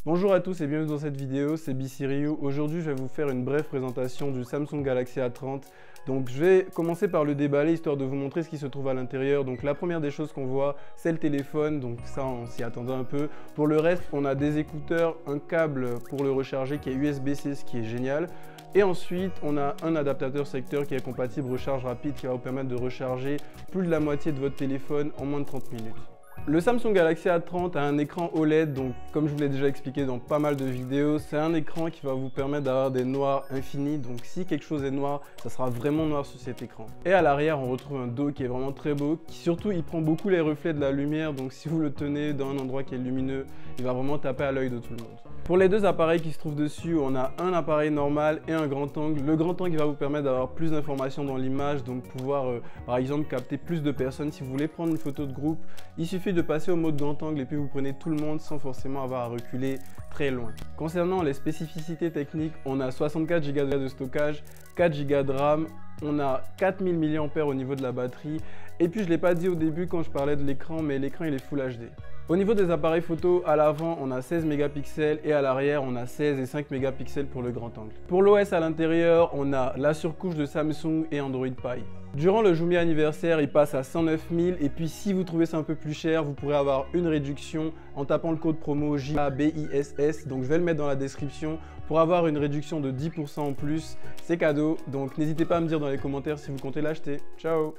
Bonjour à tous et bienvenue dans cette vidéo, c'est Bciryu. Aujourd'hui je vais vous faire une brève présentation du Samsung Galaxy A30. Donc je vais commencer par le déballer histoire de vous montrer ce qui se trouve à l'intérieur. Donc la première des choses qu'on voit c'est le téléphone, donc ça on s'y attendait un peu. Pour le reste on a des écouteurs, un câble pour le recharger qui est USB-C, ce qui est génial. Et ensuite, on a un adaptateur secteur qui est compatible recharge rapide qui va vous permettre de recharger plus de la moitié de votre téléphone en moins de 30 minutes. Le Samsung Galaxy A30 a un écran OLED, donc comme je vous l'ai déjà expliqué dans pas mal de vidéos, c'est un écran qui va vous permettre d'avoir des noirs infinis, donc si quelque chose est noir, ça sera vraiment noir sur cet écran. Et à l'arrière, on retrouve un dos qui est vraiment très beau, qui surtout il prend beaucoup les reflets de la lumière, donc si vous le tenez dans un endroit qui est lumineux, il va vraiment taper à l'œil de tout le monde. Pour les deux appareils qui se trouvent dessus, on a un appareil normal et un grand angle. Le grand angle va vous permettre d'avoir plus d'informations dans l'image, donc pouvoir par exemple capter plus de personnes. Si vous voulez prendre une photo de groupe, il suffit de passer au mode grand angle et puis vous prenez tout le monde sans forcément avoir à reculer très loin. Concernant les spécificités techniques, on a 64 Go de stockage, 4 Go de RAM, on a 4000 mAh au niveau de la batterie. Et puis je ne l'ai pas dit au début quand je parlais de l'écran, mais l'écran il est Full HD. Au niveau des appareils photo, à l'avant on a 16 mégapixels et à l'arrière on a 16 et 5 mégapixels pour le grand angle. Pour l'OS à l'intérieur, on a la surcouche de Samsung et Android Pie. Durant le Jumia anniversaire, il passe à 109 000 et puis si vous trouvez ça un peu plus cher, vous pourrez avoir une réduction en tapant le code promo JABISS, donc je vais le mettre dans la description pour avoir une réduction de 10% en plus. C'est cadeau, donc n'hésitez pas à me dire dans les commentaires si vous comptez l'acheter. Ciao!